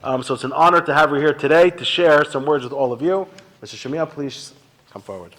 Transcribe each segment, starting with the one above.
So it's an honor to have her here today to share some words with all of you. Mr. Shemia, please come forward.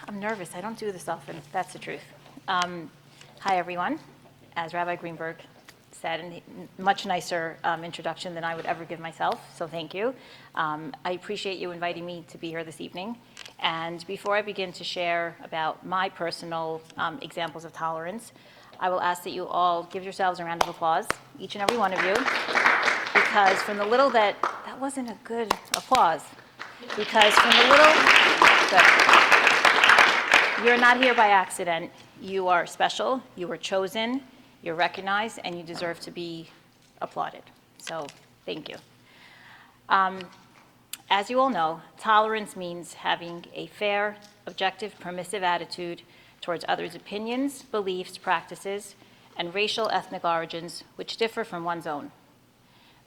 I'm nervous. I don't do this often. That's the truth. Hi, everyone. As Rabbi Greenberg said, a much nicer introduction than I would ever give myself, so thank you. I appreciate you inviting me to be here this evening. And before I begin to share about my personal examples of tolerance, I will ask that you all give yourselves a round of applause, each and every one of you, because from the little that wasn't a good applause, because from the little, you're not here by accident. You are special, you were chosen, you're recognized, and you deserve to be applauded. So thank you. As you all know, tolerance means having a fair, objective, permissive attitude towards others' opinions, beliefs, practices, and racial, ethnic origins which differ from one's own.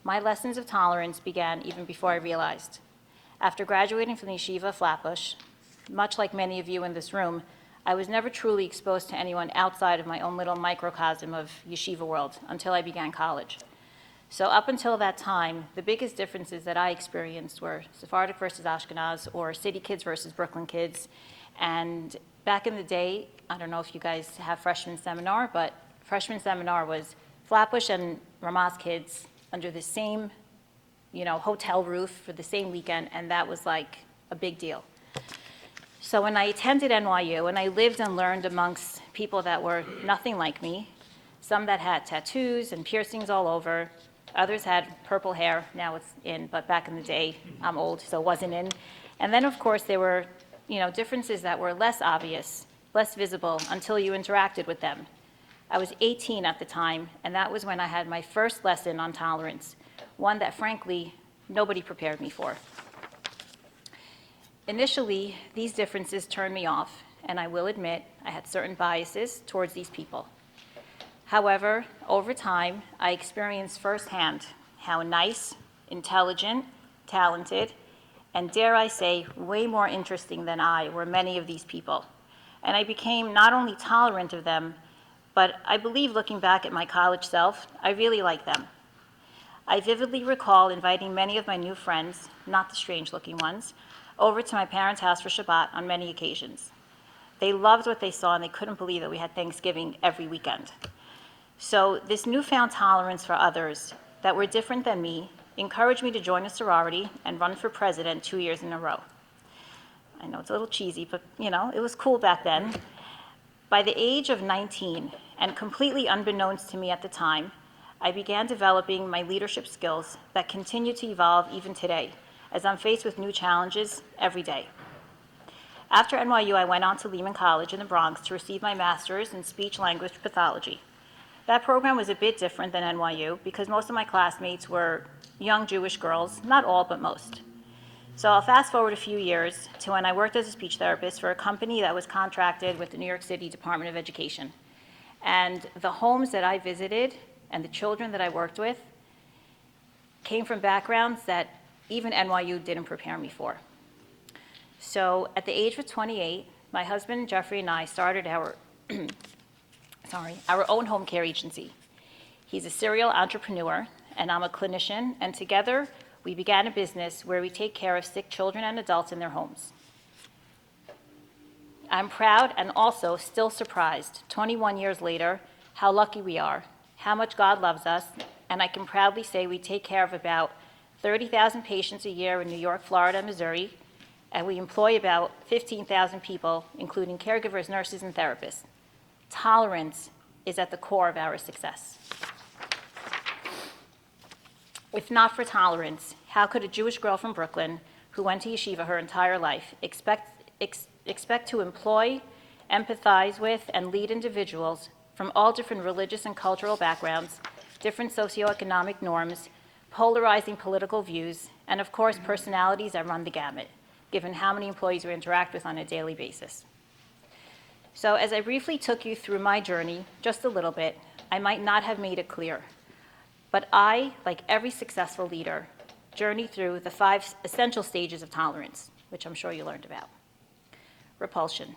My lessons of tolerance began even before I realized. After graduating from the yeshiva of Flatbush, much like many of you in this room, I was never truly exposed to anyone outside of my own little microcosm of yeshiva world until I began college. So up until that time, the biggest differences that I experienced were Sephardic versus Ashkenaz, or city kids versus Brooklyn kids. And back in the day, I don't know if you guys have freshman seminar, but freshman seminar was Flatbush and Ramaz kids under the same, hotel roof for the same weekend, and that was like a big deal. So when I attended NYU and I lived and learned amongst people that were nothing like me, some that had tattoos and piercings all over, others had purple hair, now it's in, but back in the day, I'm old, so it wasn't in. And then of course there were, differences that were less obvious, less visible until you interacted with them. I was 18 at the time, and that was when I had my first lesson on tolerance, one that frankly, nobody prepared me for. Initially, these differences turned me off, and I will admit I had certain biases towards these people. However, over time, I experienced firsthand how nice, intelligent, talented, and dare I say, way more interesting than I were many of these people. And I became not only tolerant of them, but I believe looking back at my college self, I really like them. I vividly recall inviting many of my new friends, not the strange-looking ones, over to my parents' house for Shabbat on many occasions. They loved what they saw, and they couldn't believe that we had Thanksgiving every weekend. So this newfound tolerance for others that were different than me encouraged me to join a sorority and run for president 2 years in a row. I know it's a little cheesy, but it was cool back then. By the age of 19, and completely unbeknownst to me at the time, I began developing my leadership skills that continue to evolve even today, as I'm faced with new challenges every day. After NYU, I went on to Lehman College in the Bronx to receive my master's in speech-language pathology. That program was a bit different than NYU because most of my classmates were young Jewish girls, not all, but most. So I'll fast forward a few years to when I worked as a speech therapist for a company that was contracted with the New York City Department of Education. And the homes that I visited and the children that I worked with came from backgrounds that even NYU didn't prepare me for. So at the age of 28, my husband Jeffrey and I started our own home care agency. He's a serial entrepreneur, and I'm a clinician, and together we began a business where we take care of sick children and adults in their homes. I'm proud and also still surprised, 21 years later, how lucky we are, how much God loves us, and I can proudly say we take care of about 30,000 patients a year in New York, Florida, and Missouri, and we employ about 15,000 people, including caregivers, nurses, and therapists. Tolerance is at the core of our success. If not for tolerance, how could a Jewish girl from Brooklyn who went to yeshiva her entire life expect to employ, empathize with, and lead individuals from all different religious and cultural backgrounds, different socioeconomic norms, polarizing political views, and of course personalities that run the gamut, given how many employees we interact with on a daily basis? So as I briefly took you through my journey, just a little bit, I might not have made it clear, but I, like every successful leader, journeyed through the 5 essential stages of tolerance, which I'm sure you learned about. Repulsion.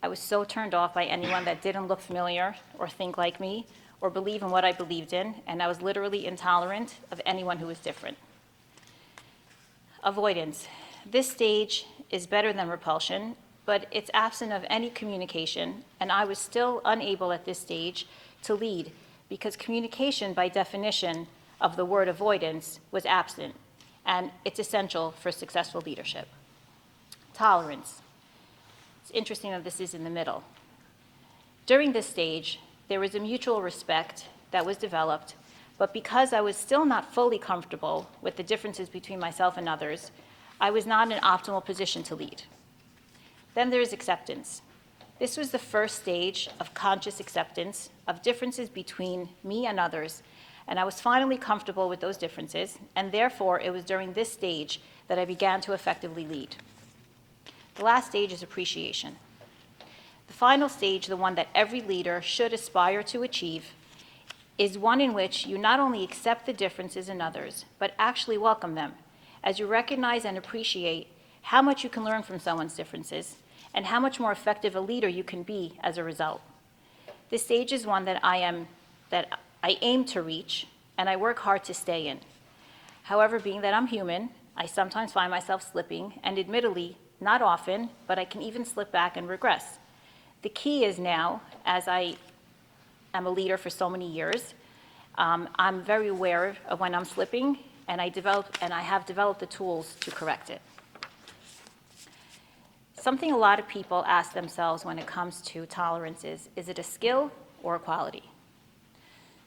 I was so turned off by anyone that didn't look familiar or think like me or believe in what I believed in, and I was literally intolerant of anyone who was different. Avoidance. This stage is better than repulsion, but it's absent of any communication, and I was still unable at this stage to lead because communication, by definition of the word avoidance, was absent, and it's essential for successful leadership. Tolerance. It's interesting that this is in the middle. During this stage, there was a mutual respect that was developed, but because I was still not fully comfortable with the differences between myself and others, I was not in an optimal position to lead. Then there is acceptance. This was the first stage of conscious acceptance of differences between me and others, and I was finally comfortable with those differences, and therefore it was during this stage that I began to effectively lead. The last stage is appreciation. The final stage, the one that every leader should aspire to achieve, is one in which you not only accept the differences in others, but actually welcome them, as you recognize and appreciate how much you can learn from someone's differences and how much more effective a leader you can be as a result. This stage is one that I aim to reach and I work hard to stay in. However, being that I'm human, I sometimes find myself slipping, and admittedly, not often, but I can even slip back and regress. The key is now, as I am a leader for so many years, I'm very aware of when I'm slipping, and I have developed the tools to correct it. Something a lot of people ask themselves when it comes to tolerance is it a skill or a quality?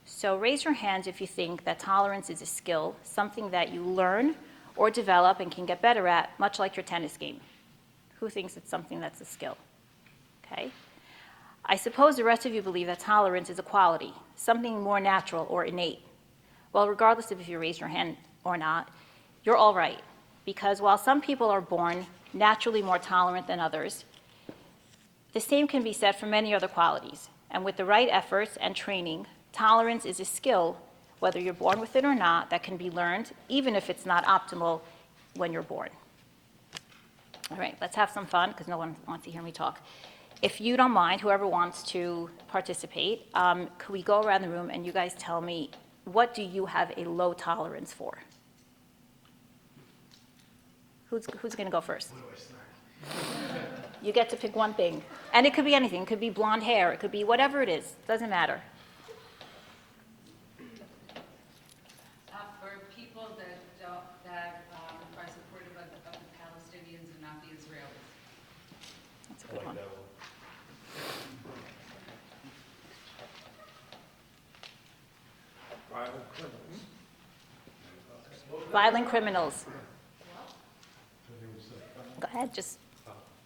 So raise your hands if you think that tolerance is a skill, something that you learn or develop and can get better at, much like your tennis game. Who thinks it's something that's a skill? Okay. I suppose the rest of you believe that tolerance is a quality, something more natural or innate. Well, regardless of if you raise your hand or not, you're all right. Because while some people are born naturally more tolerant than others, the same can be said for many other qualities. And with the right efforts and training, tolerance is a skill, whether you're born with it or not, that can be learned, even if it's not optimal when you're born. All right, let's have some fun, because no one wants to hear me talk. If you don't mind, whoever wants to participate, could we go around the room and you guys tell me, what do you have a low tolerance for? Who's going to go first? You get to pick one thing. And it could be anything. It could be blonde hair. It could be whatever it is. Doesn't matter. For people that are supportive of the Palestinians and not the Israelis. That's a good one. Violent criminals. Go ahead, just.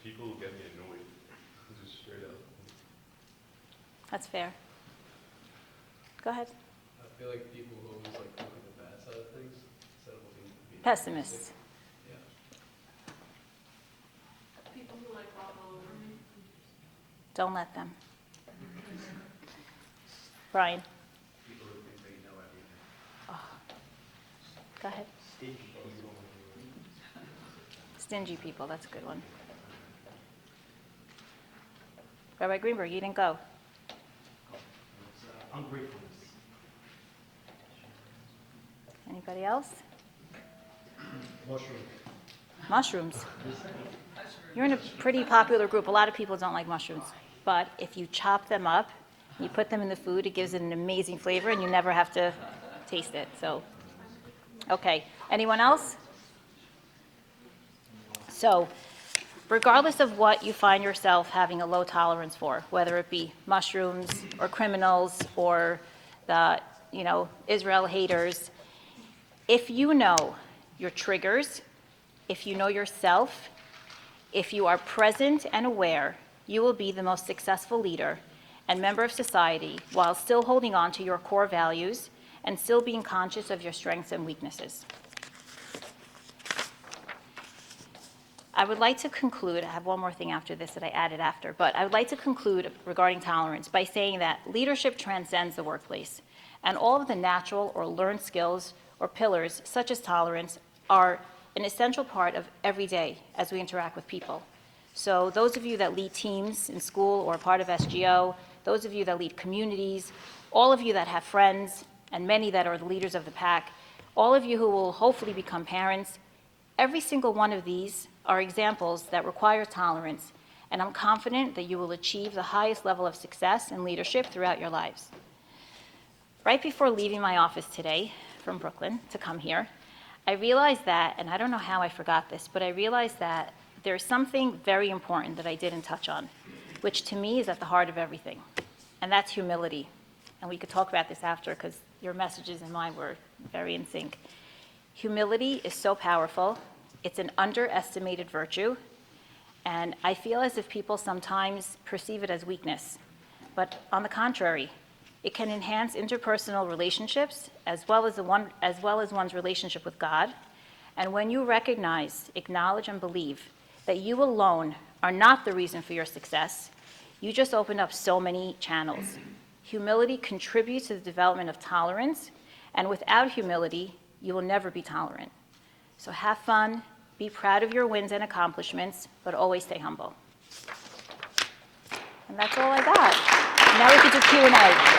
People who get me annoyed, just straight up. That's fair. Go ahead. I feel like people who always like look at the bad side of things instead of looking at the Pessimists. Yeah. People who like walk all over me. Don't let them. Brian. People who think they know everything. Go ahead. Stingy people, that's a good one. Rabbi Greenberg, you didn't go. Ungratefulness. Anybody else? Mushroom. Mushrooms. You're in a pretty popular group. A lot of people don't like mushrooms. But if you chop them up, you put them in the food, it gives it an amazing flavor, and you never have to taste it. So, okay. Anyone else? So, regardless of what you find yourself having a low tolerance for, whether it be mushrooms or criminals or the, Israel haters, if you know your triggers, if you know yourself, if you are present and aware, you will be the most successful leader and member of society while still holding on to your core values and still being conscious of your strengths and weaknesses. I would like to conclude, I have one more thing after this that I added after, but I would like to conclude regarding tolerance by saying that leadership transcends the workplace, and all of the natural or learned skills or pillars, such as tolerance, are an essential part of every day as we interact with people. So those of you that lead teams in school or part of SGO, those of you that lead communities, all of you that have friends, and many that are the leaders of the pack, all of you who will hopefully become parents, every single one of these are examples that require tolerance, and I'm confident that you will achieve the highest level of success and leadership throughout your lives. Right before leaving my office today from Brooklyn to come here, I realized that, and I don't know how I forgot this, but I realized that there's something very important that I didn't touch on, which to me is at the heart of everything, and that's humility. And we could talk about this after because your messages and mine were very in sync. Humility is so powerful. It's an underestimated virtue, and I feel as if people sometimes perceive it as weakness. But on the contrary, it can enhance interpersonal relationships as well as one's relationship with God. And when you recognize, acknowledge, and believe that you alone are not the reason for your success, you just open up so many channels. Humility contributes to the development of tolerance, and without humility, you will never be tolerant. So have fun, be proud of your wins and accomplishments, but always stay humble. And that's all I got. Now we can do Q&A.